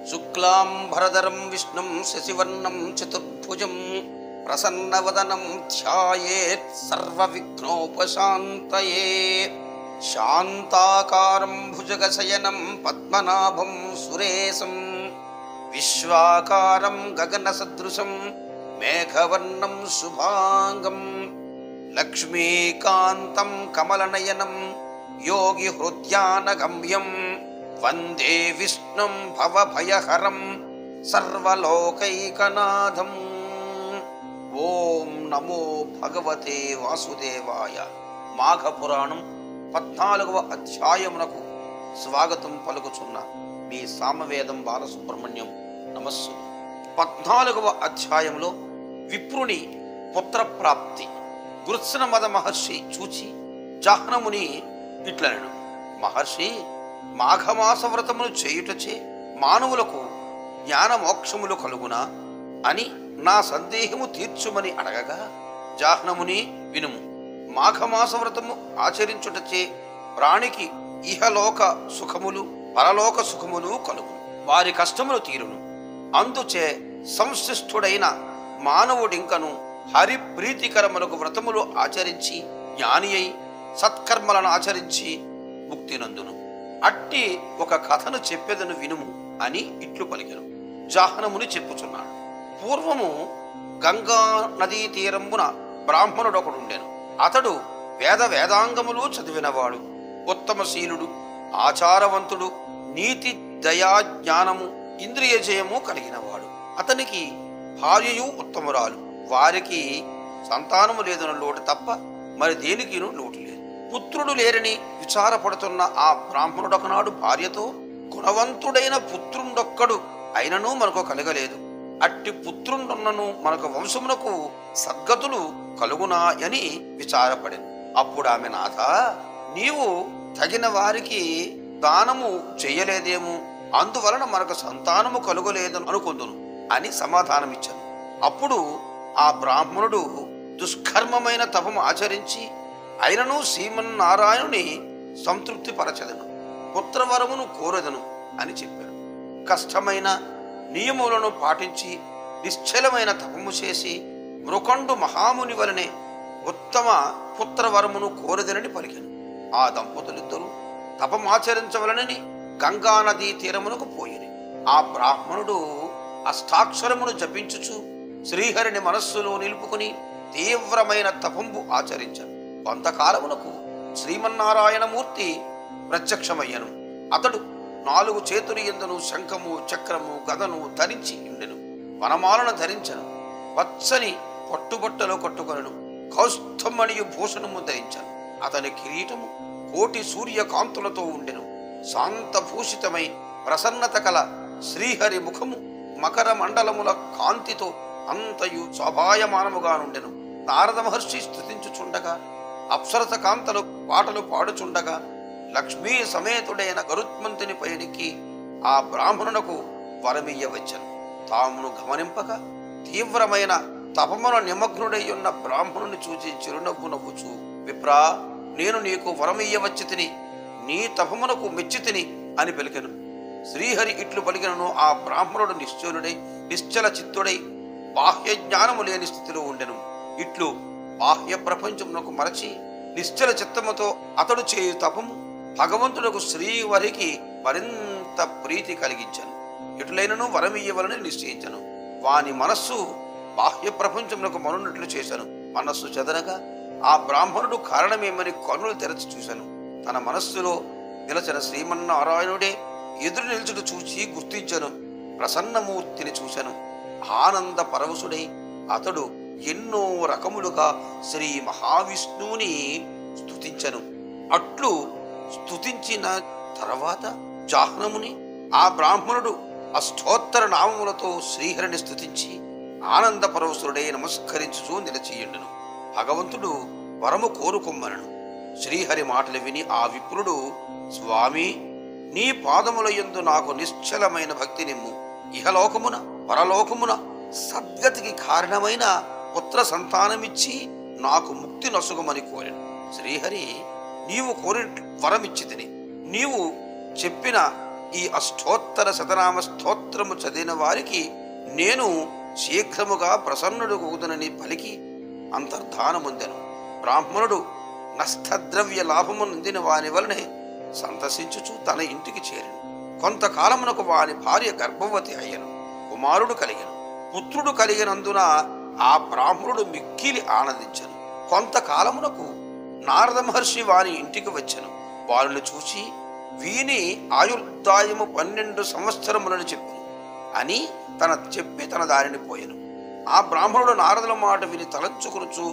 శుక్లాంబరధరం విష్ణుం శశివర్ణం చతుర్భుజం ప్రసన్నవదనం ధ్యాయేత్ సర్వవిఘ్నోపశాంతయే. శాంతాకారం భుజగశయనం పద్మనాభం సురేశం విశ్వాకారం గగనసదృశం మేఘవర్ణం శుభాంగం లక్ష్మీకాంతం కమలనయనం యోగి హృద్యానగమ్యం వందే విష్ణుం భవభయహరం సర్వలోకైకనాథం. ఓం నమో భగవతే వాసుదేవాయ. మాఘపురాణం 14వ అధ్యాయమునకు స్వాగతం పలుకుచున్న మీ సామవేదం బాలసుబ్రహ్మణ్యం నమస్సు. 14వ అధ్యాయంలో విప్రుని పుత్రప్రాప్తి. గురుత్సనమద మహర్షి చూచి జాహ్నముని ఇట్లనెను, మహర్షి, మాఘమాస వ్రతమును చేయుటచే మానవులకు జ్ఞానమోక్షములు కలుగునా అని నా సందేహము తీర్చుమని అడగగా, జాహ్నముని వినుము. మాఘమాస వ్రతము ఆచరించుటచే ప్రాణికి ఇహలోక సుఖములు పరలోక సుఖములు కలుగును, వారి కష్టములు తీరును. అందుచే సంశిష్టుడైన మానవుడింకను హరిప్రీతికరములకు వ్రతములు ఆచరించి జ్ఞాని అయి సత్కర్మలను ఆచరించి ముక్తినందును. అట్టి ఒక కథను చెప్పెదను వినుము అని ఇట్లు పలికెను. జాహ్నముని చెప్పుచున్నాడు. పూర్వము గంగా నదీ తీరంబున బ్రాహ్మణుడొకడుండెను. అతడు వేదాంగములు చదివినవాడు, ఉత్తమశీలుడు, ఆచారవంతుడు, నీతి దయా జ్ఞానము ఇంద్రియ జయము కలిగినవాడు. అతనికి భార్యయు ఉత్తమురాలు. వారికి సంతానము లేదన్న లోటు తప్ప మరి దేనికిను లోటు లేదు. పుత్రుడు లేరని విచారపడుతున్న ఆ బ్రాహ్మణుడొకనాడు భార్యతో, గుణవంతుడైన పుత్రుండొక్కడు అయినను మనకు కలగలేదు. అట్టి పుత్రుండున్నను మనకు వంశమునకు సద్గతులు కలుగునా అని విచారపడింది. అప్పుడు ఆమె, నాథ, నీవు తగిన వారికి దానము చెయ్యలేదేమో, అందువలన మనకు సంతానము కలుగలేదని అనుకుందును అని సమాధానమిచ్చాను. అప్పుడు ఆ బ్రాహ్మణుడు దుష్కర్మమైన తపము ఆచరించి అయినను శ్రీమన్నారాయణుని సంతృప్తి పరచెదను, పుత్రవరమును కోరెదను అని చెప్పాడు. కష్టమైన నియములను పాటించి నిశ్చలమైన తపము చేసి మృకండు మహాముని వలనే ఉత్తమ పుత్రవరమును కోరెదనని పలికెను. ఆ దంపతులిద్దరూ తపమాచరించవలనని గంగానదీ తీరమునకు పోయిరి. ఆ బ్రాహ్మణుడు అష్టాక్షరమును జపించుచు శ్రీహరిని మనస్సులో నిలుపుకుని తీవ్రమైన తపంబు ఆచరించను. కొంతకాలమునకు శ్రీమన్నారాయణమూర్తి ప్రత్యక్షమయ్యను. అతడు 4 చేతులు ఎందును శంఖము చక్రము గదను ధరించి ఉండెను. వనమాలను ధరించను. పచ్చని పట్టుబట్టలో కట్టుకొనెను. కౌస్తుమణియు భూషణము ధరించను. అతని కిరీటము కోటి సూర్యకాంతులతో ఉండెను. శాంతభూషితమై ప్రసన్నత కల శ్రీహరి ముఖము మకర మండలముల కాంతితో అంతయు శోభాయమానముగా నుండెను. నారద మహర్షి స్తుతించుచుండగా, అప్సరస కాంతలు పాటలు పాడుచుండగా, లక్ష్మీ సమేతుడైన గరుత్మంతుని పైనికి ఆ బ్రాహ్మణునకు వరమియ్యవచ్చను. తామును గమనింపక తీవ్రమైన తపమున నిమగ్నుడై ఉన్న బ్రాహ్మణుని చూచి చిరునవ్వు నవ్వుచు, విప్రా, నేను నీకు వరమియ్యవచ్చి తిని, నీ తపమునకు మెచ్చి తిని అని పలికెను. శ్రీహరి ఇట్లు పలికినను ఆ బ్రాహ్మణుడు నిశ్చలుడై నిశ్చల చిత్తుడై బాహ్య జ్ఞానము లేని స్థితిలో ఉండెను. ఇట్లు బాహ్య ప్రపంచమునకు మరచి నిశ్చల చిత్తముతో అతడు చేయు తపము భగవంతునకు శ్రీహరికి మరింత ప్రీతి కలిగించను. ఎటులైనను వరమియ్యవలని నిశ్చయించను. వాని మనస్సు బాహ్య ప్రపంచమునకు మనున్నట్లు చేశాను. మనస్సు చెదరగా ఆ బ్రాహ్మణుడు కారణమేమని కన్నులు తెరచి చూశాను. తన మనస్సులో నిలచిన శ్రీమన్నారాయణుడే ఎదురు నిల్చుడు చూచి గుర్తించను. ప్రసన్నమూర్తిని చూశాను. ఆనంద పరవశుడై అతడు ఎన్నో రకములుగా శ్రీ మహావిష్ణువుని స్తుతించను. అట్లు స్తుతించిన తర్వాత జాహ్నముని ఆ బ్రాహ్మణుడు అష్టోత్తర నామములతో శ్రీహరిని స్తుతించి ఆనంద పరవశుడై నమస్కరించుచూ నిలచియుండెను. భగవంతుడు వరము కోరుకొమ్మనను. శ్రీహరి మాటలు విని ఆ విప్రుడు, స్వామి, నీ పాదముల యందు నాకు నిశ్చలమైన భక్తి నిమ్ము. ఇహలోకమున పరలోకమున సద్గతికి కారణమైన పుత్ర సంతానమిచ్చి నాకు ముక్తి నొసగుమని కోరెను. శ్రీహరి, నీవు కోరిన వరమిచ్చి తిని, నీవు చెప్పిన ఈ అష్టోత్తర శతనామ స్తోత్రము చదివిన వారికి నేను శీఘ్రముగా ప్రసన్నుడు కూతునని పలికి అంతర్ధానముందెను. బ్రాహ్మణుడు నష్టద్రవ్య లాభము నొందిన వాని వలనే సంతసించుచు తన ఇంటికి చేరెను. కొంతకాలమునకు వాని భార్య గర్భవతి అయ్యను. కుమారుడు కలిగెను. పుత్రుడు కలిగినందున ఆ బ్రాహ్మణుడు మిక్కిలి ఆనందించెను. కొంతకాలమునకు నారద మహర్షి వాని ఇంటికి వచ్చెను. వారిని చూచి వీని ఆయుర్దాయము 12 సంవత్సరములని చెప్పును అని తన దారిని పోయెను. ఆ బ్రాహ్మణుడు నారదుల మాట విని తలంచుకునుచు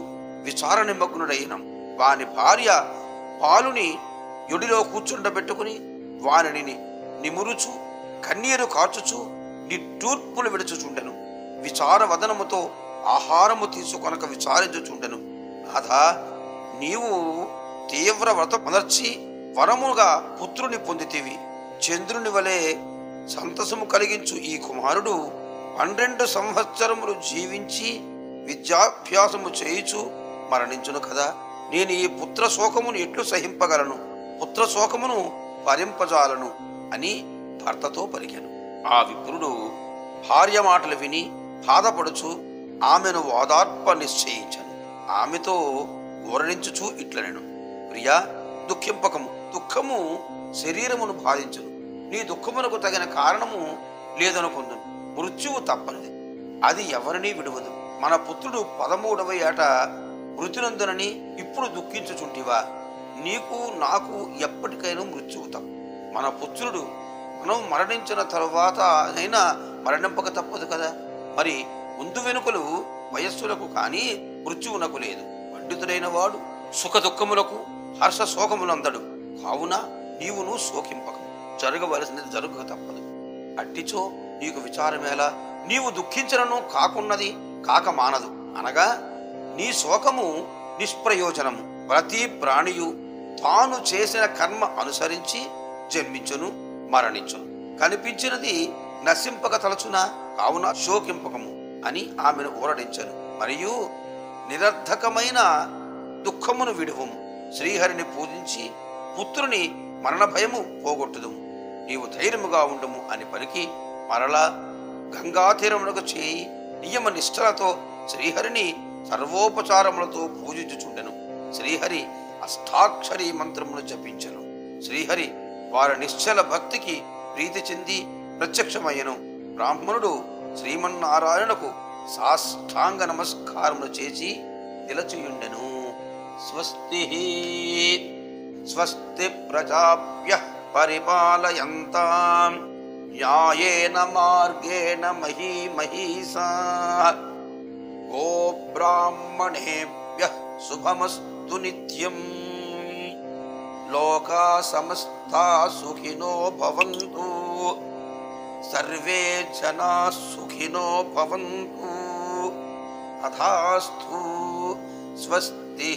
విచార నిమగ్నుడైనం. వాని భార్య పాలుని యొడిలో కూర్చుండబెట్టుకుని వానిని నిమురుచు కన్నీరు కార్చుచు నిట్టూర్పులు విడుచుచుండెను. విచార వదనముతో ఆహారము తీసుకొనక విచారించుచుండెను. నాథా, నీవు తీవ్ర వ్రతమునర్చి వరముగా పుత్రుని పొందితివి. చంద్రుని వలె సంతసము కలిగించు ఈ కుమారుడు 12 సంవత్సరములు జీవించి విద్యాభ్యాసము చేయుచు మరణించును కదా. నేను ఈ పుత్ర శోకమును ఎట్లు సహింపగలను? పుత్ర శోకమును భరింపజాలను అని భర్తతో పలికెను. ఆ విప్రుడు భార్య మాటలు విని బాధపడుచు ఆమెను ఓదార్ప నిశ్చయించను. ఆమెతో ఊరడించుచు ఇట్లనెను, ప్రియా, దుఃఖింపకము. దుఃఖము శరీరమును బాధించును. నీ దుఃఖమునకు తగిన కారణము లేదనుకుందును. మృత్యువు తప్పనిది, అది ఎవరినీ విడువదు. మన పుత్రుడు 13వ ఏట మృతినందునని ఇప్పుడు దుఃఖించుచుంటివా? నీకు నాకు ఎప్పటికైనా మృత్యువు తప్పు. మన పుత్రుడు మనం మరణించిన తరువాత అయినా మరణింపక తప్పదు కదా. మరి ముందు వెనుకలు వయస్సులకు కానీ మృత్యువునకు లేదు. పండితుడైన వాడు సుఖ దుఃఖములకు హర్ష శోకములందడు. కావున నీవును శోకింపకము. జరగవలసినది జరుగుక తప్పదు. అట్టిచో నీకు విచారమేలా? నీవు దుఃఖించనను కాకున్నది కాక మానదు. అనగా నీ శోకము నిష్ప్రయోజనము. ప్రతి ప్రాణియు తాను చేసిన కర్మ అనుసరించి జన్మించును, మరణించును. కనిపించినది నశింపక తలచునా? కావున శోకింపకము అని ఆమెను ఊరడించను. మరియు నిరర్ధకమైన దుఃఖమును విడువము. శ్రీహరిని పూజించి పుత్రుని మరణ భయము పోగొట్టుదుము. నీవు ధైర్యముగా ఉండుము అని పలికి మరలా గంగాతీరమునకు చేయి నియమ నిష్ఠలతో శ్రీహరిని సర్వోపచారములతో పూజించుచుండెను. శ్రీహరి అష్టాక్షరీ మంత్రమును జపించెను. శ్రీహరి వారి నిశ్చల భక్తికి ప్రీతి చెంది ప్రత్యక్షమయ్యను. బ్రాహ్మణుడు శ్రీమన్నారాయణకు సాష్టాంగ నమస్కారములు చేసి నిలచియుండెను. స్వస్తి స్వస్తి ప్రజాభ్యః పరిపాలయంతాం న్యాయేన మార్గేణ మహీమహీషాః గోబ్రాహ్మణేభ్యః శుభమస్తు నిత్యం. లోకా సమస్తా సుఖినో భవంతు. సర్వే జనా సుఖినో భవంతు. తథాస్తు. స్వస్తి.